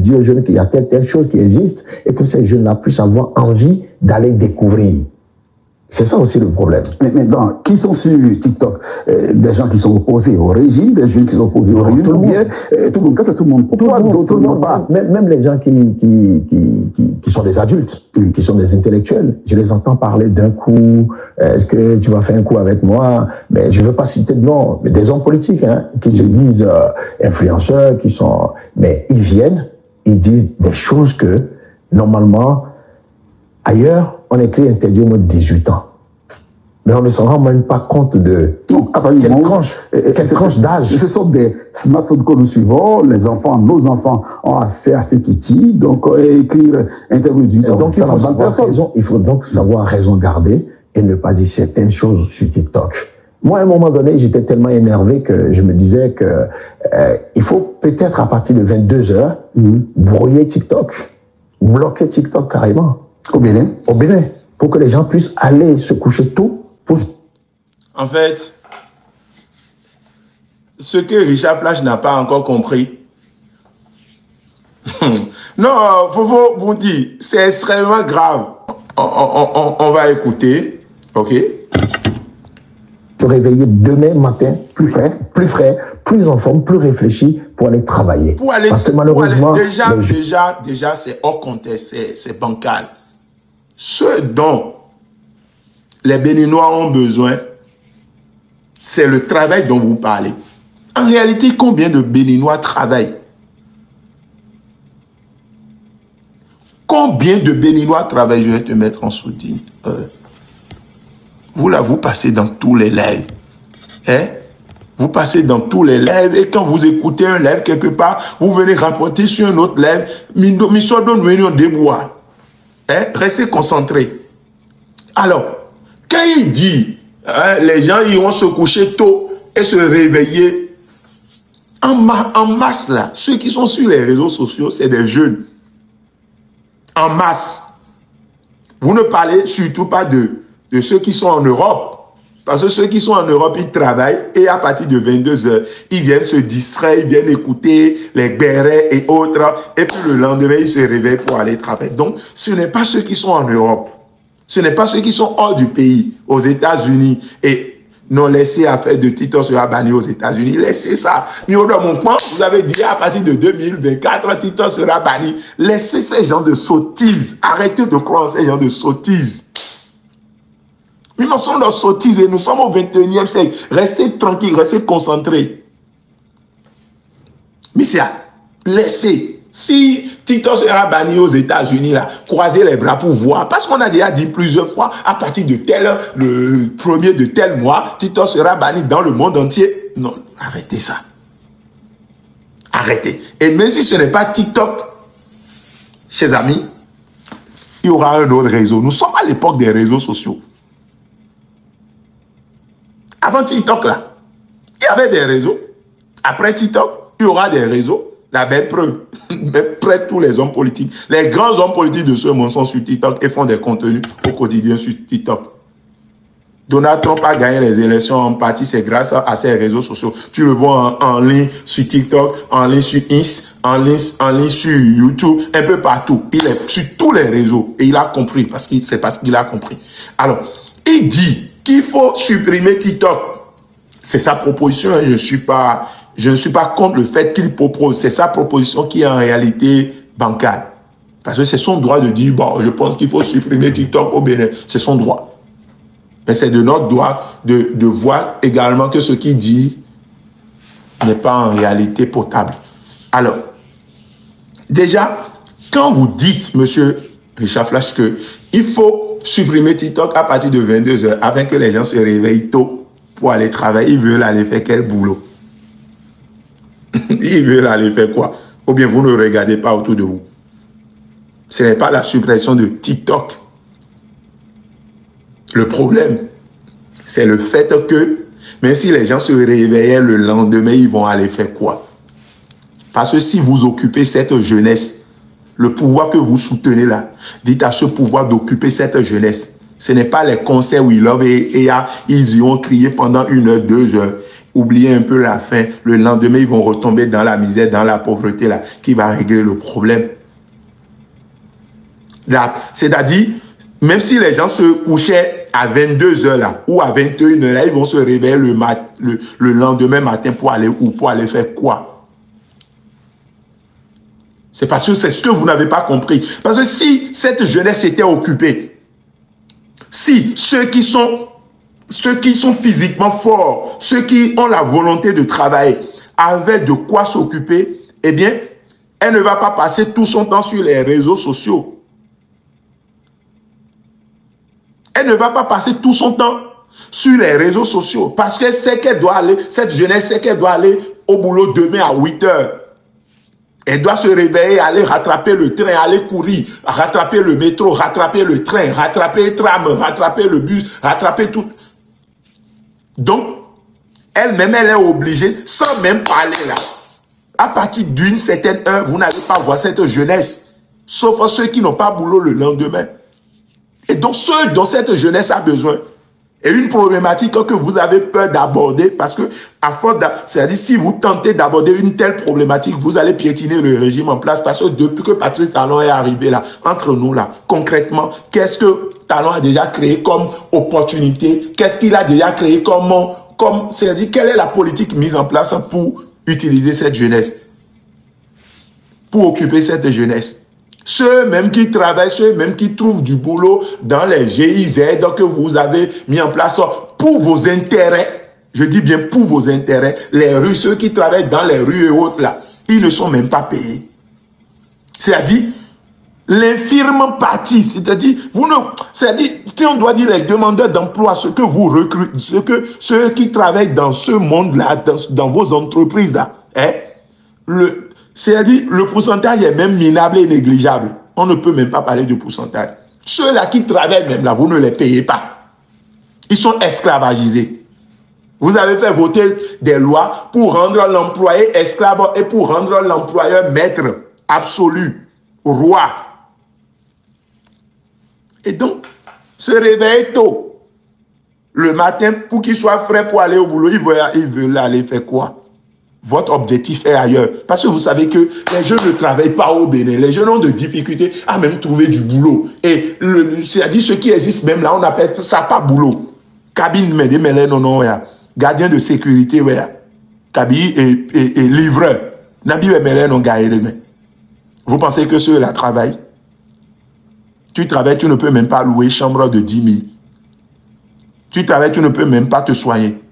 dis aux jeunes qu'il y a telle chose qui existe et que ces jeunes-là puissent avoir envie d'aller découvrir. C'est ça aussi le problème. Mais maintenant, qui sont sur TikTok? Des gens qui sont opposés au régime, des jeunes qui sont opposés au régime, ou bien tout le monde, tout le monde. Pourquoi d'autres ne pas? Même les gens qui sont des adultes, qui sont des intellectuels, je les entends parler d'un coup, est-ce que tu vas faire un coup avec moi? Mais je ne veux pas citer de nom, mais des hommes politiques qui se disent influenceurs, mais ils viennent, ils disent des choses que, normalement, ailleurs, on écrit interdit au moins de 18 ans. Mais on ne se rend même pas compte de quelle tranche d'âge. Ce sont des smartphones que nous suivons. Les enfants, nos enfants ont accès à cet outil. Donc, écrire interdit. Donc, il faut donc savoir raison garder et ne pas dire certaines choses sur TikTok. Moi, à un moment donné, j'étais tellement énervé que je me disais que il faut peut-être à partir de 22h brouiller TikTok, bloquer TikTok carrément. Au Bénin, pour que les gens puissent aller se coucher tôt. En fait, ce que Richard Plage n'a pas encore compris. Non, Fofo vous dit, c'est extrêmement grave. On va écouter, ok? Se réveiller demain matin, plus frais, plus en forme, plus réfléchi pour aller travailler. Parce que malheureusement, déjà c'est hors contexte, c'est bancal. Ce dont les Béninois ont besoin, c'est le travail dont vous parlez. En réalité, combien de Béninois travaillent? Combien de Béninois travaillent? Je vais te mettre en soutien. Vous passez dans tous les lives. Vous passez dans tous les lives et quand vous écoutez un live quelque part, vous venez rapporter sur un autre live. Mission donne venir des bois. Restez concentrés. Alors, quand il dit, les gens iront se coucher tôt et se réveiller, en masse là, ceux qui sont sur les réseaux sociaux, c'est des jeunes. En masse. Vous ne parlez surtout pas de ceux qui sont en Europe. Parce que ceux qui sont en Europe, ils travaillent et à partir de 22h, ils viennent se distraire, ils viennent écouter les bérets et autres. Et puis le lendemain, ils se réveillent pour aller travailler. Donc, ce n'est pas ceux qui sont en Europe. Ce n'est pas ceux qui sont hors du pays, aux États-Unis. Et non, laissez affaire de TikTok sera banni aux États-Unis. Laissez ça. Vous avez dit à partir de 2024, TikTok sera banni. Laissez ces gens de sottises. Arrêtez de croire ces gens de sottises. Nous sommes dans sottises et nous sommes au 21e siècle. Restez tranquilles, restez concentrés. Mais c'est à laisser. Si TikTok sera banni aux États-Unis, là, croisez les bras pour voir. Parce qu'on a déjà dit plusieurs fois, à partir de le premier de tel mois, TikTok sera banni dans le monde entier. Non, arrêtez ça. Arrêtez. Et même si ce n'est pas TikTok, chers amis, il y aura un autre réseau. Nous sommes à l'époque des réseaux sociaux. Avant TikTok, là, il y avait des réseaux. Après TikTok, il y aura des réseaux. La belle preuve, près tous les hommes politiques, les grands hommes politiques de ce monde sont sur TikTok et font des contenus au quotidien sur TikTok. Donald Trump a gagné les élections en partie, c'est grâce à ces réseaux sociaux. Tu le vois en ligne sur TikTok, en ligne sur Insta, en ligne sur YouTube, un peu partout. Il est sur tous les réseaux et il a compris, c'est parce qu'il a compris. Alors, il dit qu'il faut supprimer TikTok. C'est sa proposition, hein. Je ne suis pas contre le fait qu'il propose. C'est sa proposition qui est en réalité bancale. Parce que c'est son droit de dire, bon, je pense qu'il faut supprimer TikTok au Bénin. C'est son droit. Mais c'est de notre droit de voir également que ce qu'il dit n'est pas en réalité potable. Alors, déjà, quand vous dites, monsieur Richard Flash, qu'il faut supprimer TikTok à partir de 22h afin que les gens se réveillent tôt pour aller travailler, ils veulent aller faire quel boulot? Ils veulent aller faire quoi? Ou bien vous ne regardez pas autour de vous. Ce n'est pas la suppression de TikTok. Le problème, c'est le fait que, même si les gens se réveillaient le lendemain, ils vont aller faire quoi? Parce que si vous occupez cette jeunesse, le pouvoir que vous soutenez là, dites à ce pouvoir d'occuper cette jeunesse. Ce n'est pas les concerts We Love et ils y ont crié pendant 1 heure, 2 heures. Oubliez un peu la fin. Le lendemain, ils vont retomber dans la misère, dans la pauvreté, là, qui va régler le problème. C'est-à-dire, même si les gens se couchaient à 22 heures là, ou à 21 heures là, ils vont se réveiller le lendemain matin pour aller où, pour aller faire quoi? C'est parce que c'est ce que vous n'avez pas compris. Parce que si cette jeunesse était occupée, si ceux qui sont physiquement forts, ceux qui ont la volonté de travailler, avaient de quoi s'occuper, eh bien, elle ne va pas passer tout son temps sur les réseaux sociaux. Elle ne va pas passer tout son temps sur les réseaux sociaux parce qu'elle sait qu'elle doit aller, cette jeunesse sait qu'elle doit aller au boulot demain à 8 heures. Elle doit se réveiller, aller rattraper le train, aller courir, rattraper le métro, rattraper le train, rattraper le tram, rattraper le bus, rattraper tout. Donc, elle-même, elle est obligée, sans même parler là. À partir d'une certaine heure, vous n'allez pas voir cette jeunesse, sauf ceux qui n'ont pas boulot le lendemain. Et donc, ceux dont cette jeunesse a besoin, est une problématique que vous avez peur d'aborder parce que, c'est-à-dire, si vous tentez d'aborder une telle problématique, vous allez piétiner le régime en place parce que depuis que Patrice Talon est arrivé là, entre nous là, concrètement, qu'est-ce que Talon a déjà créé comme opportunité? Qu'est-ce qu'il a déjà créé c'est-à-dire, quelle est la politique mise en place pour utiliser cette jeunesse? Pour occuper cette jeunesse? Ceux-mêmes qui travaillent, ceux-mêmes qui trouvent du boulot dans les GIZ que vous avez mis en place pour vos intérêts, je dis bien pour vos intérêts, les rues, ceux qui travaillent dans les rues et autres là, ils ne sont même pas payés. C'est-à-dire, l'infirme partie, c'est-à-dire, si on doit dire les demandeurs d'emploi, ceux que vous recrutez, ceux qui travaillent dans ce monde-là, dans vos entreprises là, hein, c'est-à-dire, le pourcentage est même minable et négligeable. On ne peut même pas parler de pourcentage. Ceux-là qui travaillent même là, vous ne les payez pas. Ils sont esclavagisés. Vous avez fait voter des lois pour rendre l'employé esclave et pour rendre l'employeur maître absolu, roi. Et donc, se réveiller tôt, le matin, pour qu'il soit frais pour aller au boulot, il veut aller faire quoi? Votre objectif est ailleurs. Parce que vous savez que les jeunes ne travaillent pas au Bénin. Les jeunes ont de difficultés à même trouver du boulot. Et c'est-à-dire ce qui existe même là, on appelle ça pas boulot. Cabine, non, gardien de sécurité, cabine et livreur. Vous pensez que ceux-là travaillent? Tu travailles, tu ne peux même pas louer chambre de 10 000. Tu travailles, tu ne peux même pas te soigner.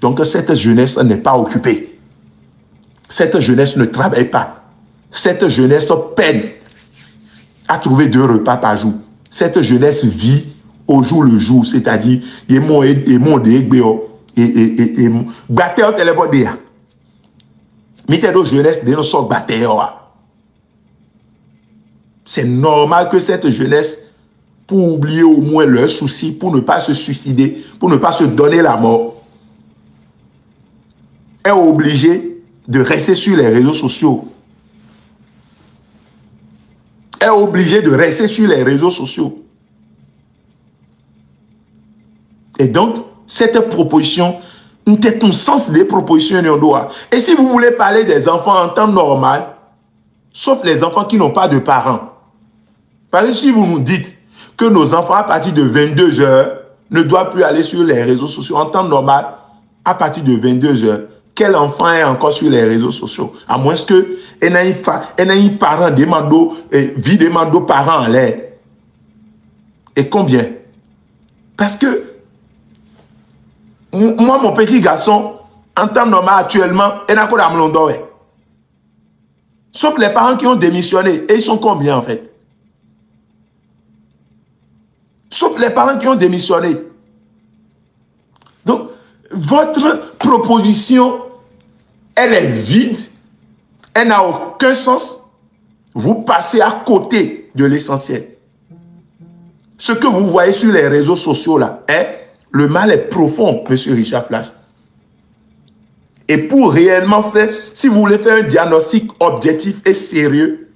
Donc, cette jeunesse n'est pas occupée. Cette jeunesse ne travaille pas. Cette jeunesse peine à trouver 2 repas par jour. Cette jeunesse vit au jour le jour, c'est-à-dire, c'est normal que cette jeunesse, pour oublier au moins leurs soucis, pour ne pas se suicider, pour ne pas se donner la mort, est obligé de rester sur les réseaux sociaux. Est obligé de rester sur les réseaux sociaux. Et donc, cette proposition, c'est un sens des propositions. Et si vous voulez parler des enfants en temps normal, sauf les enfants qui n'ont pas de parents, parce que si vous nous dites que nos enfants, à partir de 22 heures, ne doivent plus aller sur les réseaux sociaux en temps normal, à partir de 22 heures, quel enfant est encore sur les réseaux sociaux? À moins que un parent demande, vie demande parents en l'air. Et combien? Parce que moi, mon petit garçon, en temps normal actuellement, il n'a pas de sauf les parents qui ont démissionné. Et ils sont combien en fait? Sauf les parents qui ont démissionné. Donc, votre proposition, elle est vide, elle n'a aucun sens. Vous passez à côté de l'essentiel. Ce que vous voyez sur les réseaux sociaux là, le mal est profond, M. Richard Flash. Et pour réellement faire, si vous voulez faire un diagnostic objectif et sérieux,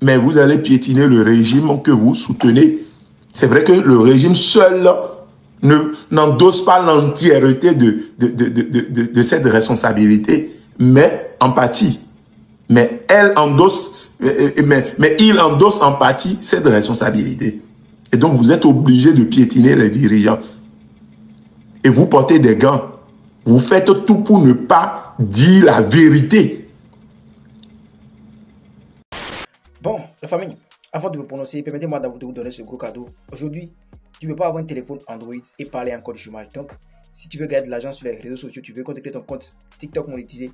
mais vous allez piétiner le régime que vous soutenez. C'est vrai que le régime seul n'endosse pas l'entièreté de cette responsabilité, mais en partie. Mais il endosse en partie cette responsabilité. Et donc, vous êtes obligé de piétiner les dirigeants. Et vous portez des gants. Vous faites tout pour ne pas dire la vérité. Bon, la famille, avant de me prononcer, permettez-moi de vous donner ce gros cadeau. Aujourd'hui, tu ne peux pas avoir un téléphone Android et parler encore du chômage. Donc, si tu veux gagner de l'argent sur les réseaux sociaux, tu veux contacter ton compte TikTok monétisé,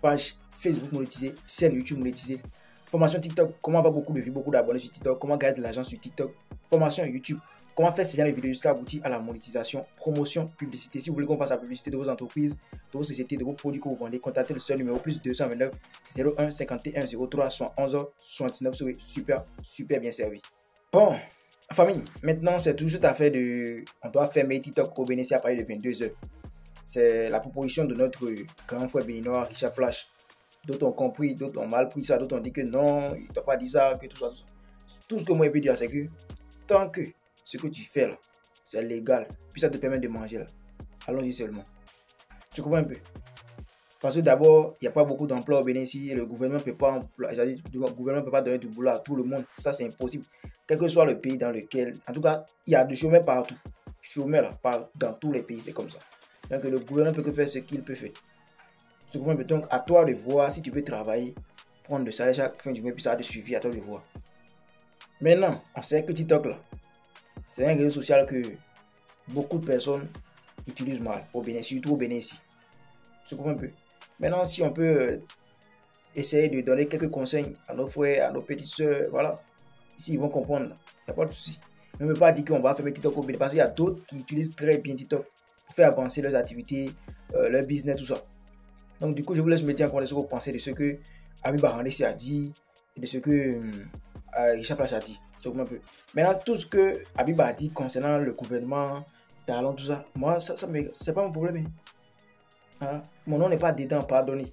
page Facebook monétisée, chaîne YouTube monétisée, formation TikTok, comment avoir beaucoup de vues, beaucoup d'abonnés sur TikTok, comment gagner de l'argent sur TikTok, formation YouTube, comment faire ce genre de vidéos jusqu'à aboutir à la monétisation, promotion, publicité. Si vous voulez qu'on fasse la publicité de vos entreprises, de vos sociétés, de vos produits que vous vendez, contactez le seul numéro +229 01 51 03 71 69. Vous serez super bien servi. Bon, famille, maintenant c'est tout cette affaire de... On doit fermer TikTok au Bénin à partir de 22h. C'est la proposition de notre grand frère béninois Richard Flash. D'autres ont compris, d'autres ont mal pris ça, d'autres ont dit que non, il ne t'a pas dit ça, que tout ça. Tout ce que moi je peux dire, c'est que tant que ce que tu fais là, c'est légal, puis ça te permet de manger là, allons-y seulement. Tu comprends un peu? Parce que d'abord, il n'y a pas beaucoup d'emplois au Bénin ici, et le gouvernement ne peut pas donner du boulot à tout le monde. Ça, c'est impossible. Quel que soit le pays dans lequel, en tout cas, il y a des chômeurs partout. Chômeurs là, dans tous les pays, c'est comme ça. Donc le gouvernement peut que faire ce qu'il peut faire. Tu comprends? Donc à toi de voir si tu veux travailler, prendre le salaire chaque fin du mois, puis ça a de suivi, à toi de voir. Maintenant, on sait que TikTok là, c'est un réseau social que beaucoup de personnes utilisent mal au Bénin, surtout au Bénin ici. Tu comprends un peu? Maintenant, si on peut essayer de donner quelques conseils à nos frères, à nos petites soeurs, voilà. Ici, ils vont comprendre. Il n'y a pas de souci. On ne peut pas dire qu'on va fermer TikTok au Bénin parce qu'il y a d'autres qui utilisent très bien TikTok pour faire avancer leurs activités, leur business, tout ça. Donc, du coup, je vous laisse me dire encore ce que vous pensez de ce que Habib Arandessi a dit et de ce que Richard Flash a dit. Maintenant, tout ce que Habib a dit concernant le gouvernement, talent, tout ça, moi, c'est pas mon problème. Hein? Mon nom n'est pas dedans, pardonnez.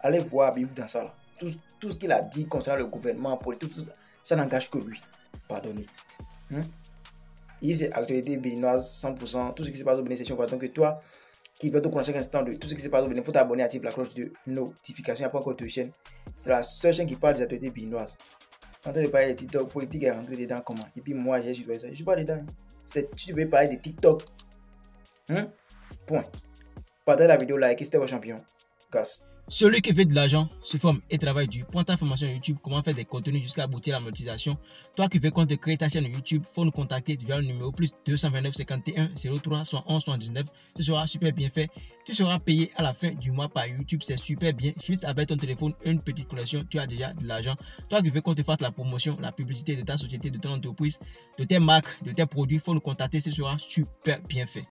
Allez voir Habib dans ça. Là. Tout ce qu'il a dit concernant le gouvernement, tout ça n'engage que lui. Pardonnez. Ici, c'est actualité béninoise 100%. Tout ce qui se passe au Bénin, c'est donc que toi, qui veut te connaître chaque instant de tout ce qui se passe au Bénin, il faut t'abonner, activer la cloche de notification. Il n'y a pas encore de chaîne. C'est la seule chaîne qui parle des actualités béninoises. En train de parler de TikTok, politique est rentré dedans comment? Et puis moi, j'ai suivi ça. Je ne suis pas dedans. Si tu veux parler de TikTok, point. Partagez la vidéo, like, c'était votre champion. Casse. Celui qui fait de l'argent se forme et travaille dur. Prends ta formation YouTube, comment faire des contenus jusqu'à aboutir à la monétisation. Toi qui veux qu'on te crée ta chaîne YouTube, faut nous contacter via le numéro +229 51 03 71 79. Ce sera super bien fait. Tu seras payé à la fin du mois par YouTube, c'est super bien. Juste avec ton téléphone, une petite connexion, tu as déjà de l'argent. Toi qui veux qu'on te fasse la promotion, la publicité de ta société, de ton entreprise, de tes marques, de tes produits, faut nous contacter, ce sera super bien fait.